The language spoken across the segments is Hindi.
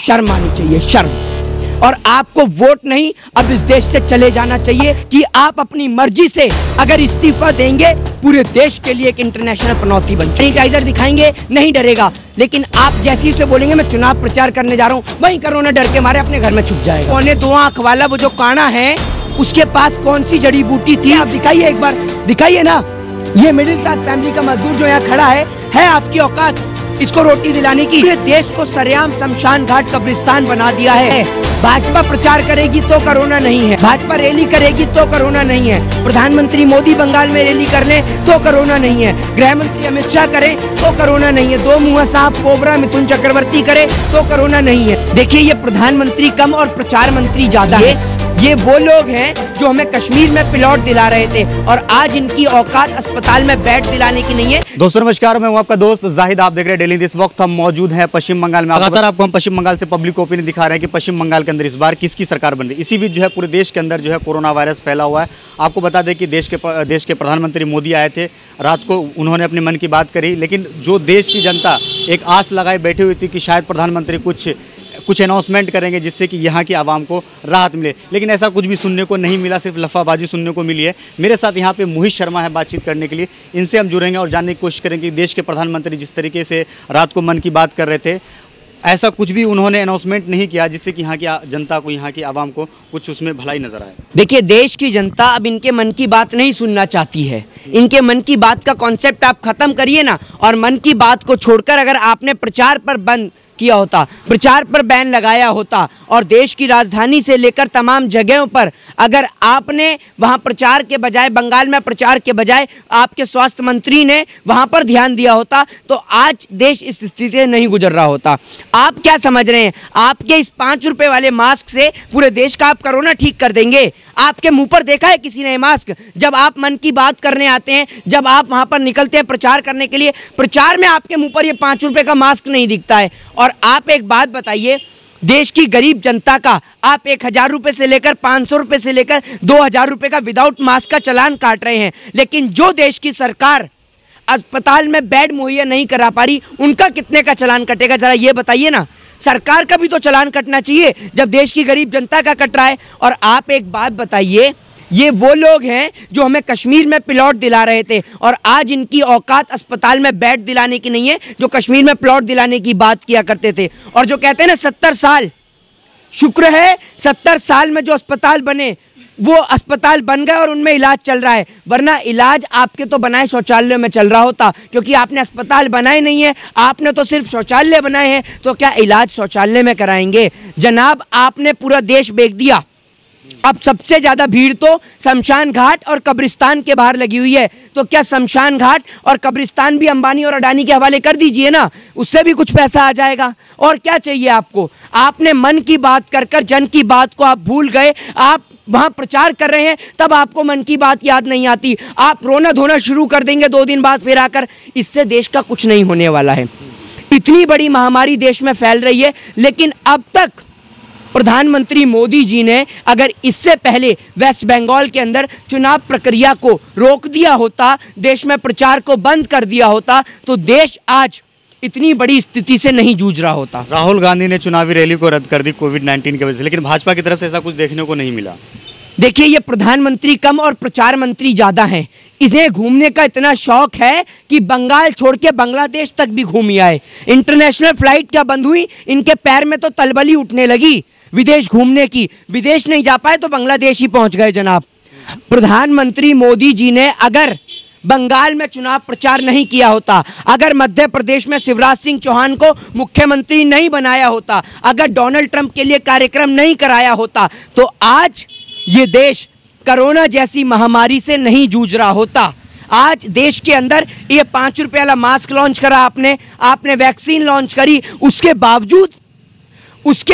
शर्म आनी चाहिए, शर्म। और आपको वोट नहीं, अब इस देश से चले जाना चाहिए कि आप अपनी मर्जी से अगर इस्तीफा देंगे पूरे देश के लिए एक इंटरनेशनल पनौती बन। सैनिटाइजर दिखाएंगे, नहीं डरेगा, लेकिन आप जैसे ही उसे बोलेंगे मैं चुनाव प्रचार करने जा रहा हूँ, वहीं कोरोना डर के मारे अपने घर में छुप जाएगा। पौने 2 आंख वाला वो जो काना है, उसके पास कौन सी जड़ी बूटी थी? आप दिखाइए, एक बार दिखाइए ना। ये मिडिल क्लास फैमिली का मजदूर जो यहाँ खड़ा है आपकी औकात इसको रोटी दिलाने की? पूरे देश को सरेआम शमशान घाट कब्रिस्तान बना दिया है। भाजपा प्रचार करेगी तो कोरोना नहीं है, भाजपा रैली करेगी तो कोरोना नहीं है, प्रधानमंत्री मोदी बंगाल में रैली कर ले तो कोरोना नहीं है, गृह मंत्री अमित शाह करे तो कोरोना नहीं है, दो मुंह साहब कोबरा मिथुन चक्रवर्ती करे तो कोरोना नहीं है। देखिए, ये प्रधानमंत्री कम और प्रचार मंत्री ज्यादा है। ये वो लोग हैं जो हमें कश्मीर में प्लॉट दिला रहे थे और आज इनकी औकात अस्पताल में बेड दिलाने की नहीं है। दोस्तों नमस्कार, मैं हूं आपका दोस्त जाहिद, आप देख रहे हैं डेली। इस वक्त हम मौजूद हैं पश्चिम बंगाल में। लगातार आपको हम पश्चिम बंगाल से पब्लिक ओपिनियन दिखा रहे हैं कि पश्चिम बंगाल के अंदर इस बार किसकी सरकार बन रही है। इसी बीच जो है पूरे देश के अंदर जो है कोरोना वायरस फैला हुआ है। आपको बता दें कि देश के प्रधानमंत्री मोदी आए थे, रात को उन्होंने अपने मन की बात करी, लेकिन जो देश की जनता एक आस लगाए बैठी हुई थी कि शायद प्रधानमंत्री कुछ अनाउंसमेंट करेंगे जिससे कि यहाँ की आवाम को राहत मिले, लेकिन ऐसा कुछ भी सुनने को नहीं मिला, सिर्फ लफाबाजी सुनने को मिली है। मेरे साथ यहाँ पे मोहित शर्मा है बातचीत करने के लिए, इनसे हम जुड़ेंगे और जानने की कोशिश करेंगे कि देश के प्रधानमंत्री जिस तरीके से रात को मन की बात कर रहे थे, ऐसा कुछ भी उन्होंने अनाउंसमेंट नहीं किया जिससे कि यहाँ की जनता को, यहाँ की आवाम को कुछ उसमें भलाई नजर आए। देखिए, देश की जनता अब इनके मन की बात नहीं सुनना चाहती है। इनके मन की बात का कॉन्सेप्ट आप खत्म करिए ना, और मन की बात को छोड़कर अगर आपने प्रचार पर बंद किया होता, प्रचार पर बैन लगाया होता और देश की राजधानी से लेकर तमाम जगहों पर अगर आपने वहां प्रचार के बजाय, बंगाल में प्रचार के बजाय आपके स्वास्थ्य मंत्री ने वहां पर ध्यान दिया होता, तो आज देश इस स्थिति से नहीं गुजर रहा होता। आप क्या समझ रहे हैं, आपके इस 5 रुपए वाले मास्क से पूरे देश का आप कोरोना ठीक कर देंगे? आपके मुंह पर देखा है किसी ने मास्क? जब आप मन की बात करने आते हैं, जब आप वहां पर निकलते हैं प्रचार करने के लिए, प्रचार में आपके मुंह पर ये 5 रुपए का मास्क नहीं दिखता है। और आप एक बात बताइए, देश की गरीब जनता का आप 1000 रुपए से लेकर 500 रुपए से लेकर 2000 रुपए का विदाउट मास्क का चालान काट रहे हैं, लेकिन जो देश की सरकार अस्पताल में बेड मुहैया नहीं करा पा रही, उनका कितने का चालान कटेगा? जरा ये बताइए ना। सरकार का भी तो चालान कटना चाहिए जब देश की गरीब जनता का कट रहा है। और आप एक बात बताइए, ये वो लोग हैं जो हमें कश्मीर में प्लॉट दिला रहे थे और आज इनकी औकात अस्पताल में बेड दिलाने की नहीं है, जो कश्मीर में प्लॉट दिलाने की बात किया करते थे। और जो कहते हैं ना 70 साल, शुक्र है 70 साल में जो अस्पताल बने वो अस्पताल बन गए और उनमें इलाज चल रहा है, वरना इलाज आपके तो बनाए शौचालय में चल रहा होता, क्योंकि आपने अस्पताल बनाए नहीं है, आपने तो सिर्फ शौचालय बनाए हैं, तो क्या इलाज शौचालय में कराएंगे? जनाब, आपने पूरा देश बेच दिया। अब सबसे ज्यादा भीड़ तो शमशान घाट और कब्रिस्तान के बाहर लगी हुई है, तो क्या शमशान घाट और कब्रिस्तान भी अंबानी और अडानी के हवाले कर दीजिए ना, उससे भी कुछ पैसा आ जाएगा। और क्या चाहिए आपको? आपने मन की बात कर कर जन की बात को आप भूल गए। आप वहां प्रचार कर रहे हैं तब आपको मन की बात याद नहीं आती, आप रोना धोना शुरू कर देंगे 2 दिन बाद फिर आकर। इससे देश का कुछ नहीं होने वाला है। इतनी बड़ी महामारी देश में फैल रही है, लेकिन अब तक प्रधानमंत्री मोदी जी ने अगर इससे पहले वेस्ट बंगाल के अंदर चुनाव प्रक्रिया को रोक दिया होता, देश में प्रचार को बंद कर दिया होता, तो देश आज इतनी बड़ी स्थिति से नहीं जूझ रहा होता। राहुल गांधी ने चुनावी रैली को रद्द कर दी कोविड-19 की वजह से, लेकिन भाजपा की तरफ से ऐसा कुछ देखने को नहीं मिला। देखिए, ये प्रधानमंत्री कम और प्रचार मंत्री ज्यादा हैं। इन्हें घूमने का इतना शौक है कि बंगाल छोड़ के बांग्लादेश तक भी घूम आए। इंटरनेशनल फ्लाइट क्या बंद हुई, इनके पैर में तो तलबली उठने लगी विदेश घूमने की। विदेश नहीं जा पाए तो बांग्लादेश ही पहुंच गए। जनाब, प्रधानमंत्री मोदी जी ने अगर बंगाल में चुनाव प्रचार नहीं किया होता, अगर मध्य प्रदेश में शिवराज सिंह चौहान को मुख्यमंत्री नहीं बनाया होता, अगर डोनाल्ड ट्रंप के लिए कार्यक्रम नहीं कराया होता, तो आज ये देश कोरोना जैसी महामारी से नहीं जूझ रहा होता। आज देश के अंदर ये 5 रुपए वाला मास्क लॉन्च करा आपने वैक्सीन लॉन्च करी, उसके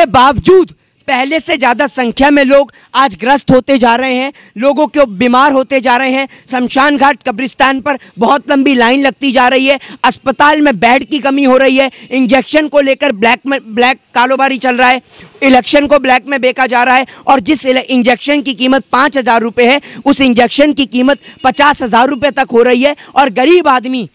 बावजूद पहले से ज़्यादा संख्या में लोग आज ग्रस्त होते जा रहे हैं, लोगों को बीमार होते जा रहे हैं। शमशान घाट कब्रिस्तान पर बहुत लंबी लाइन लगती जा रही है, अस्पताल में बेड की कमी हो रही है, इंजेक्शन को लेकर ब्लैक कारोबारी चल रहा है, इलेक्शन को ब्लैक में बेचा जा रहा है। और जिस इंजेक्शन की कीमत 5000 रुपये है, उस इंजेक्शन की कीमत 50,000 रुपये तक हो रही है। और गरीब आदमी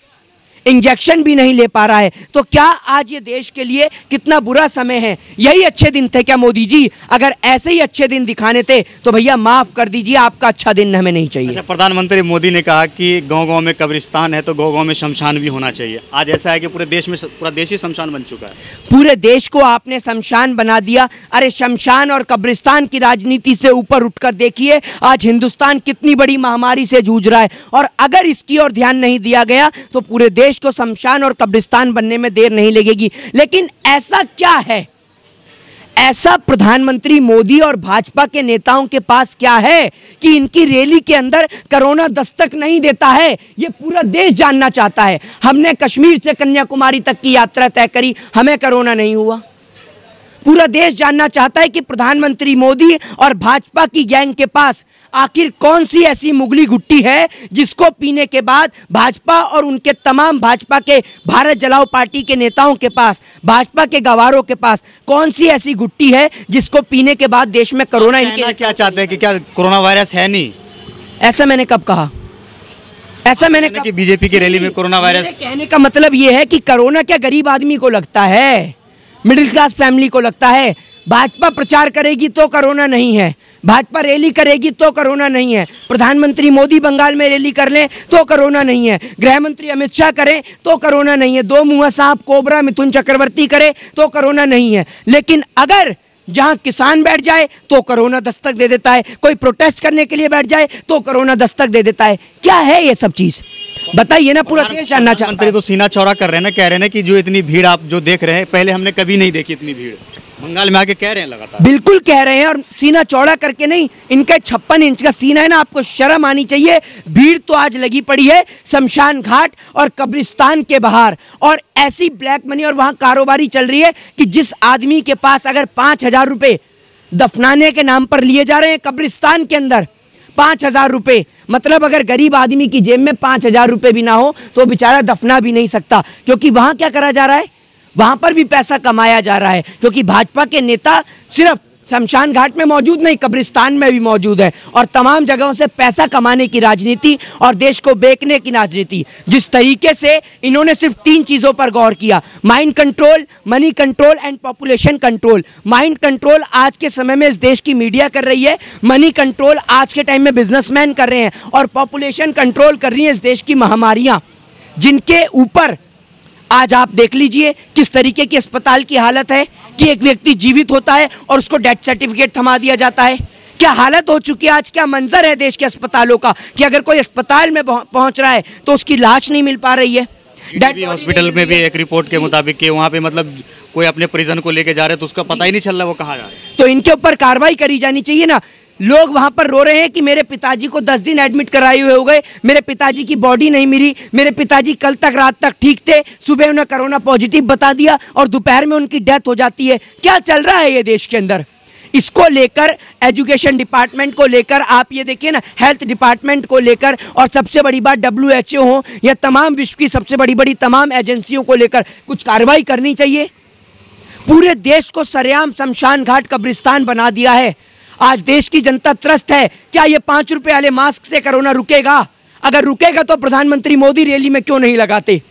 इंजेक्शन भी नहीं ले पा रहा है। तो क्या आज ये देश के लिए कितना बुरा समय है? यही अच्छे दिन थे क्या मोदी जी? अगर ऐसे ही अच्छे दिन दिखाने थे तो भैया माफ कर दीजिए, आपका अच्छा दिन हमें नहीं चाहिए। अच्छा, प्रधानमंत्री मोदी ने कहा कि गांव-गांव में कब्रिस्तान है तो गांव-गांव में शमशान भी होना चाहिए। आज ऐसा है कि पूरे देश में पूरा देश ही शमशान बन चुका है। पूरे देश को आपने शमशान बना दिया। अरे शमशान और कब्रिस्तान की राजनीति से ऊपर उठकर देखिए आज हिंदुस्तान कितनी बड़ी महामारी से जूझ रहा है, और अगर इसकी ओर ध्यान नहीं दिया गया तो पूरे देश को शमशान और कब्रिस्तान बनने में देर नहीं लगेगी। लेकिन ऐसा क्या है, ऐसा प्रधानमंत्री मोदी और भाजपा के नेताओं के पास क्या है कि इनकी रैली के अंदर कोरोना दस्तक नहीं देता है? ये पूरा देश जानना चाहता है। हमने कश्मीर से कन्याकुमारी तक की यात्रा तय करी, हमें कोरोना नहीं हुआ। पूरा देश जानना चाहता है कि प्रधानमंत्री मोदी और भाजपा की गैंग के पास आखिर कौन सी ऐसी मुगली गुट्टी है जिसको पीने के बाद भाजपा और उनके तमाम भाजपा के भारत जलाओ पार्टी के नेताओं के पास, भाजपा के गवारों के पास कौन सी ऐसी गुट्टी है जिसको पीने के बाद देश में कोरोना इनके क्या चाहते हैं कि क्या कोरोना वायरस है नहीं? ऐसा मैंने कब कहा? ऐसा मैंने कि बीजेपी की रैली में कोरोना वायरस, कहने का मतलब ये है कि कोरोना क्या गरीब आदमी को लगता है, मिडिल क्लास फैमिली को लगता है? भाजपा प्रचार करेगी तो कोरोना नहीं है, भाजपा रैली करेगी तो कोरोना नहीं है, प्रधानमंत्री मोदी बंगाल में रैली कर लें तो कोरोना नहीं है, गृह मंत्री अमित शाह करें तो कोरोना नहीं है, दो मुंहा सांप कोबरा मिथुन चक्रवर्ती करे तो कोरोना नहीं है। लेकिन अगर जहां किसान बैठ जाए तो कोरोना दस्तक दे देता है, कोई प्रोटेस्ट करने के लिए बैठ जाए तो कोरोना दस्तक दे देता है। क्या है ये सब चीज? बताइए ना, पूरा देश जानना चाहता है। मंत्री तो सीना चौड़ा कर रहे हैं ना, कह रहे हैं ना कि जो इतनी भीड़ आप जो देख रहे हैं पहले हमने कभी नहीं देखी इतनी भीड़, बंगाल में आके कह रहे हैं लगातार। बिल्कुल कह रहे हैं, और सीना चौड़ा करके नहीं, इनका 56 इंच का सीना है ना, आपको शर्म आनी चाहिए। भीड़ तो आज लगी पड़ी है शमशान घाट और कब्रिस्तान के बाहर, और ऐसी ब्लैक मनी और वहां कारोबारी चल रही है कि जिस आदमी के पास अगर 5,000 रुपए दफनाने के नाम पर लिए जा रहे हैं कब्रिस्तान के अंदर, 5,000 रुपए, मतलब अगर गरीब आदमी की जेब में 5,000 रुपए भी ना हो तो बेचारा दफना भी नहीं सकता, क्योंकि वहां क्या करा जा रहा है, वहां पर भी पैसा कमाया जा रहा है। क्योंकि भाजपा के नेता सिर्फ शमशान घाट में मौजूद नहीं, कब्रिस्तान में भी मौजूद है, और तमाम जगहों से पैसा कमाने की राजनीति और देश को बेचने की राजनीति। जिस तरीके से इन्होंने सिर्फ 3 चीजों पर गौर किया, mind control, money control and population control. Mind control आज के समय में इस देश की मीडिया कर रही है, मनी कंट्रोल आज के टाइम में बिजनेसमैन कर रहे हैं, और पॉपुलेशन कंट्रोल कर रही है इस देश की महामारियां, जिनके ऊपर आज आप देख लीजिए किस तरीके की अस्पताल की हालत है कि एक व्यक्ति जीवित होता है और उसको डेथ सर्टिफिकेट थमा दिया जाता है। क्या हालत हो चुकी है आज, क्या मंजर है देश के अस्पतालों का कि अगर कोई अस्पताल में पहुंच रहा है तो उसकी लाश नहीं मिल पा रही है। हॉस्पिटल में भी एक रिपोर्ट के मुताबिक कि वहाँ पे मतलब कोई अपने परिजन को लेके जा रहे तो उसका पता ही नहीं चल रहा वो कहाँ जा रहा है। तो इनके ऊपर कार्रवाई करी जानी चाहिए ना। लोग वहां पर रो रहे हैं कि मेरे पिताजी को 10 दिन एडमिट कराए हुए हो गए, मेरे पिताजी की बॉडी नहीं मिली, मेरे पिताजी कल तक रात तक ठीक थे, सुबह उन्हें कोरोना पॉजिटिव बता दिया और दोपहर में उनकी डेथ हो जाती है। क्या चल रहा है ये देश के अंदर? इसको लेकर एजुकेशन डिपार्टमेंट को लेकर आप ये देखिए ना, हेल्थ डिपार्टमेंट को लेकर, और सबसे बड़ी बात WHO हो या तमाम विश्व की सबसे बड़ी बड़ी तमाम एजेंसियों को लेकर कुछ कार्रवाई करनी चाहिए। पूरे देश को सरेआम शमशान घाट कब्रिस्तान बना दिया है। आज देश की जनता त्रस्त है। क्या ये 5 रुपए वाले मास्क से कोरोना रुकेगा? अगर रुकेगा तो प्रधानमंत्री मोदी रैली में क्यों नहीं लगाते?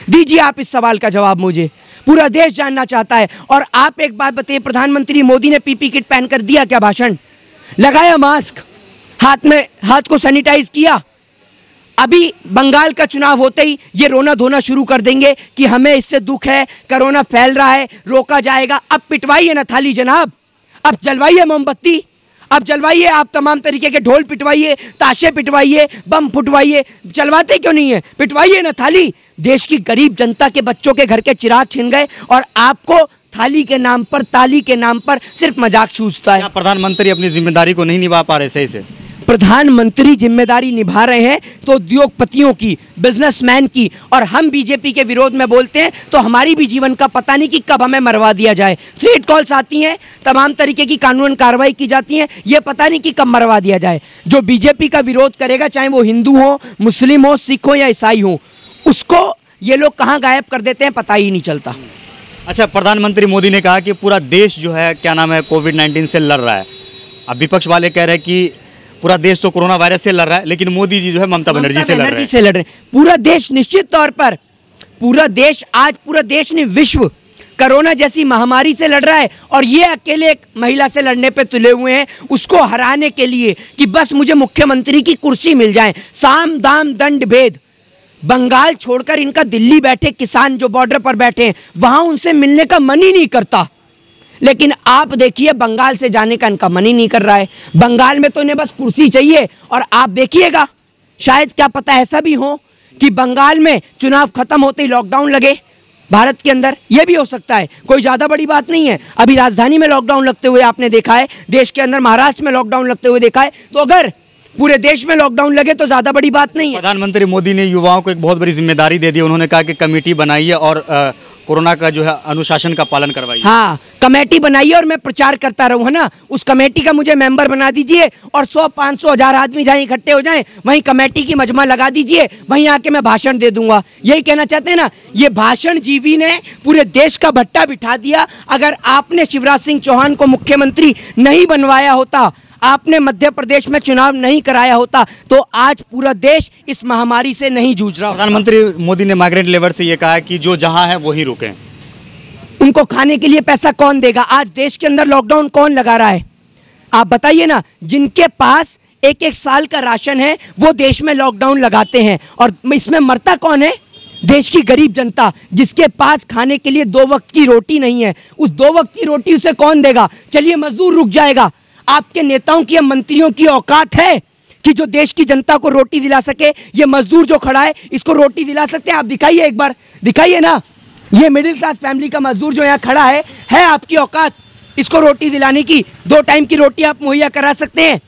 दीजिए आप इस सवाल का जवाब मुझे, पूरा देश जानना चाहता है। और आप एक बात बताइए, प्रधानमंत्री मोदी ने पीपी किट पहनकर दिया क्या भाषण? लगाया मास्क, हाथ को सैनिटाइज किया? अभी बंगाल का चुनाव होते ही ये रोना धोना शुरू कर देंगे कि हमें इससे दुख है, कोरोना फैल रहा है, रोका जाएगा। अब पिटवाइए ना थाली जनाब, अब जलवाइए मोमबत्ती, अब जलवाइए, आप तमाम तरीके के ढोल पिटवाइए, ताशे पिटवाइए, बम फुटवाइए, चलवाते क्यों नहीं है? पिटवाइए ना थाली। देश की गरीब जनता के बच्चों के घर के चिराग छिन गए और आपको थाली के नाम पर, ताली के नाम पर सिर्फ मजाक सूझता है। प्रधानमंत्री अपनी जिम्मेदारी को नहीं निभा पा रहे सही से। प्रधानमंत्री जिम्मेदारी निभा रहे हैं तो उद्योगपतियों की, बिजनेसमैन की, और हम बीजेपी के विरोध में बोलते हैं तो हमारी भी जीवन का पता नहीं कि कब हमें मरवा दिया जाए। थ्रेट कॉल्स आती हैं, तमाम तरीके की कानून कार्रवाई की जाती है, ये पता नहीं कि कब मरवा दिया जाए। जो बीजेपी का विरोध करेगा, चाहे वो हिंदू हो, मुस्लिम हो, सिख हो या ईसाई हो, उसको ये लोग कहाँ गायब कर देते हैं पता ही नहीं चलता। अच्छा, प्रधानमंत्री मोदी ने कहा कि पूरा देश जो है क्या नाम है कोविड-19 से लड़ रहा है। अब विपक्ष वाले कह रहे हैं कि पूरा देश तो कोरोना वायरस से लड़ रहा है, लेकिन मोदी जी जो है ममता बनर्जी से लड़ रहे हैं। पूरा देश निश्चित तौर पर पूरा देश, आज पूरा देश नहीं विश्व कोरोना जैसी महामारी से लड़ रहा है और ये अकेले एक महिला से लड़ने पे तुले हुए हैं, उसको हराने के लिए कि बस मुझे मुख्यमंत्री की कुर्सी मिल जाए। साम दाम दंड भेद, बंगाल छोड़कर इनका दिल्ली बैठे किसान जो बॉर्डर पर बैठे हैं वहां उनसे मिलने का मन ही नहीं करता, लेकिन आप देखिए बंगाल से जाने का इनका मन ही नहीं कर रहा है। बंगाल में तो इन्हें बस कुर्सी चाहिए और आप देखिएगा शायद क्या पता ऐसा भी हो कि बंगाल में चुनाव खत्म होते ही लॉकडाउन लगे भारत के अंदर, यह भी हो सकता है, कोई ज़्यादा बड़ी बात नहीं है। अभी राजधानी में लॉकडाउन लगते हुए आपने देखा है, देश के अंदर महाराष्ट्र में लॉकडाउन लगते हुए देखा है, तो अगर पूरे देश में लॉकडाउन लगे तो ज़्यादा बड़ी बात नहीं है। प्रधानमंत्री मोदी ने युवाओं को एक बहुत बड़ी जिम्मेदारी दे दी, उन्होंने कहा कि कमेटी बनाइए और कोरोना का जो है अनुशासन का पालन करवाइए। हाँ, कमेटी बनाइए और मैं प्रचार करता रहूँ, है ना। उस कमेटी का मुझे मेंबर बना दीजिए और 100, 500, 1000 आदमी जहाँ इकट्ठे हो जाएं वहीं कमेटी की मजमा लगा दीजिए, वहीं आके मैं भाषण दे दूंगा। यही कहना चाहते हैं ना, ये भाषण जीवी ने पूरे देश का भट्टा बिठा दिया। अगर आपने शिवराज सिंह चौहान को मुख्यमंत्री नहीं बनवाया होता, आपने मध्य प्रदेश में चुनाव नहीं कराया होता, तो आज पूरा देश इस महामारी से नहीं जूझ रहा। प्रधानमंत्री मोदी ने माइग्रेंट लेबर से ये कहा कि जो जहां है वही रुकें। उनको खाने के लिए पैसा कौन देगा? आज देश के अंदर लॉकडाउन कौन लगा रहा है? आप बताइए ना। जिनके पास एक एक साल का राशन है वो देश में लॉकडाउन लगाते हैं, और इसमें मरता कौन है? देश की गरीब जनता, जिसके पास खाने के लिए 2 वक्त की रोटी नहीं है। उस 2 वक्त की रोटी उसे कौन देगा? चलिए मजदूर रुक जाएगा। आपके नेताओं की, मंत्रियों की औकात है कि जो देश की जनता को रोटी दिला सके? ये मजदूर जो खड़ा है इसको रोटी दिला सकते हैं? आप दिखाइए, एक बार दिखाइए ना। ये मिडिल क्लास फैमिली का मजदूर जो यहाँ खड़ा है आपकी औकात इसको रोटी दिलाने की? 2 टाइम की रोटी आप मुहैया करा सकते हैं?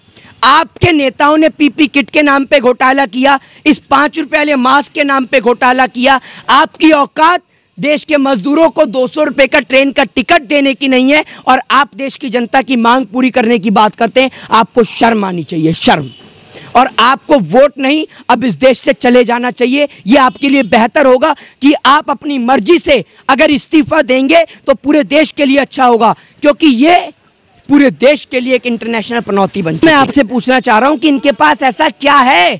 आपके नेताओं ने पीपी किट के नाम पे घोटाला किया, इस 5 रुपए वाले मास्क के नाम पे घोटाला किया। आपकी औकात देश के मजदूरों को 200 रुपए का ट्रेन का टिकट देने की नहीं है, और आप देश की जनता की मांग पूरी करने की बात करते हैं। आपको शर्म आनी चाहिए, शर्म। और आपको वोट नहीं, अब इस देश से चले जाना चाहिए। ये आपके लिए बेहतर होगा कि आप अपनी मर्जी से अगर इस्तीफा देंगे तो पूरे देश के लिए अच्छा होगा, क्योंकि ये पूरे देश के लिए एक इंटरनेशनल पनौती बन चुकी है। मैं आपसे पूछना चाह रहा हूं कि इनके पास ऐसा क्या है?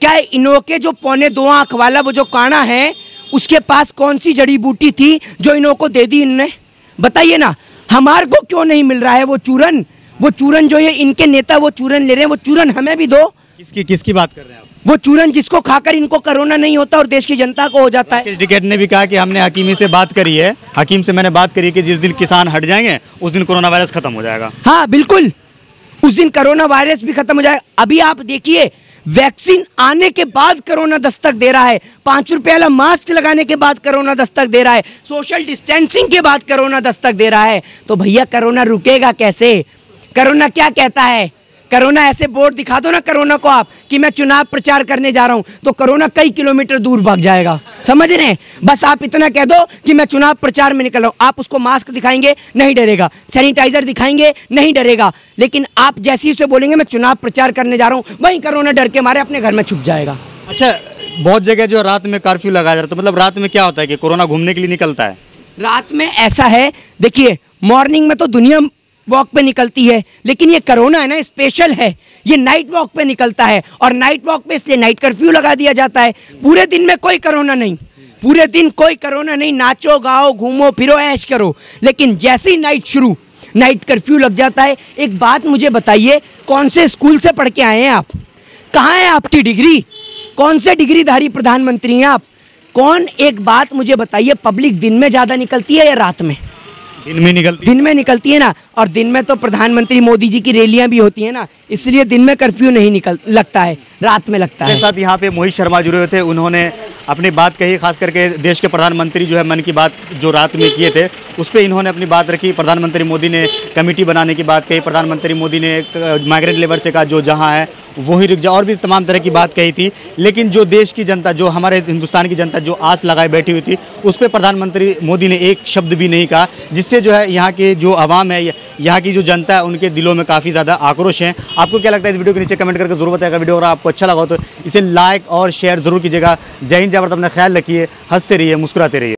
क्या इनों के जो 2.25 आंख वाला वो जो काना है, उसके पास कौन सी जड़ी बूटी थी जो इन्हों को दे दी इनने? बताइए ना। हमारे को क्यों नहीं मिल रहा है वो चूरन? वो चूरन जो ये इनके नेता वो चूरन ले रहे हैं, वो चूरन हमें भी दो। किसकी बात कर रहे हैं आप? वो चूरन जिसको खाकर इनको कोरोना नहीं होता और देश की जनता को हो जाता है। टिकट ने भी कहा कि हमने हकीमी से बात करी है, हकीम से मैंने बात करी है कि जिस दिन किसान हट जाएंगे उस दिन कोरोना वायरस खत्म हो जाएगा। हाँ बिल्कुल, उस दिन कोरोना वायरस भी खत्म हो जाएगा। अभी आप देखिए, वैक्सीन आने के बाद कोरोना दस्तक दे रहा है, 5 रुपए वाला मास्क लगाने के बाद कोरोना दस्तक दे रहा है, सोशल डिस्टेंसिंग के बाद कोरोना दस्तक दे रहा है। तो भैया कोरोना रुकेगा कैसे? कोरोना क्या कहता है? कोरोना ऐसे बोर्ड दिखा दो ना कोरोना को आप कि मैं चुनाव प्रचार करने जा रहा हूं, तो कोरोना कई किलोमीटर दूर भाग जाएगा। समझ रहे हैं? बस आप इतना कह दो कि मैं चुनाव प्रचार में निकल रहा हूं, आप उसको मास्क दिखाएंगे नहीं डरेगा, सैनिटाइजर दिखाएंगे नहीं डरेगा, लेकिन आप जैसे ही उसे बोलेंगे मैं चुनाव प्रचार करने जा रहा हूं, वहीं कोरोना डर के मारे अपने घर में छुप जाएगा। अच्छा, बहुत जगह जो रात में कर्फ्यू लगाया जाता है, मतलब रात में क्या होता है कि कोरोना घूमने के लिए निकलता है? रात में ऐसा है, देखिए मॉर्निंग में तो दुनिया वॉक पे निकलती है, लेकिन ये कोरोना है ना स्पेशल है, ये नाइट वॉक पे निकलता है, और नाइट वॉक पे इसलिए नाइट कर्फ्यू लगा दिया जाता है। पूरे दिन में कोई कोरोना नहीं, पूरे दिन कोई कोरोना नहीं, नाचो गाओ घूमो फिरो ऐश करो, लेकिन जैसे ही नाइट शुरू, नाइट कर्फ्यू लग जाता है। एक बात मुझे बताइए, कौन से स्कूल से पढ़ के आए हैं आप? कहाँ है आपकी डिग्री? कौन से डिग्रीधारी प्रधानमंत्री हैं आप? कौन, एक बात मुझे बताइए, पब्लिक दिन में ज़्यादा निकलती है या रात में? दिन में निकलती, दिन में निकलती है ना, और दिन में तो प्रधानमंत्री मोदी जी की रैलियां भी होती है ना, इसलिए दिन में कर्फ्यू नहीं लगता है, रात में लगता है। साथ यहाँ पे मोहित शर्मा जुड़े हुए थे, उन्होंने अपनी बात कही, खास करके देश के प्रधानमंत्री जो है मन की बात जो रात में किए थे उस पर इन्होंने अपनी बात रखी। प्रधानमंत्री मोदी ने कमेटी बनाने की बात कही, प्रधानमंत्री मोदी ने माइग्रेंट लेबर से कहा जो जहाँ है वही रुक जाए, और भी तमाम तरह की बात कही थी। लेकिन जो देश की जनता, जो हमारे हिंदुस्तान की जनता जो आस लगाए बैठी हुई थी, उस पर प्रधानमंत्री मोदी ने एक शब्द भी नहीं कहा, जिससे जो है यहाँ के जो आवाम है, यहाँ की जो जनता है, उनके दिलों में काफ़ी ज़्यादा आक्रोश है। आपको क्या लगता है? इस वीडियो के नीचे कमेंट करके जरूर बताएगा। वीडियो अगर आपको अच्छा लगा तो इसे लाइक और शेयर जरूर कीजिएगा। जय हिंद, जय भारत, अपना ख्याल रखिए, हंसते रहिए, मुस्कुराते रहिए।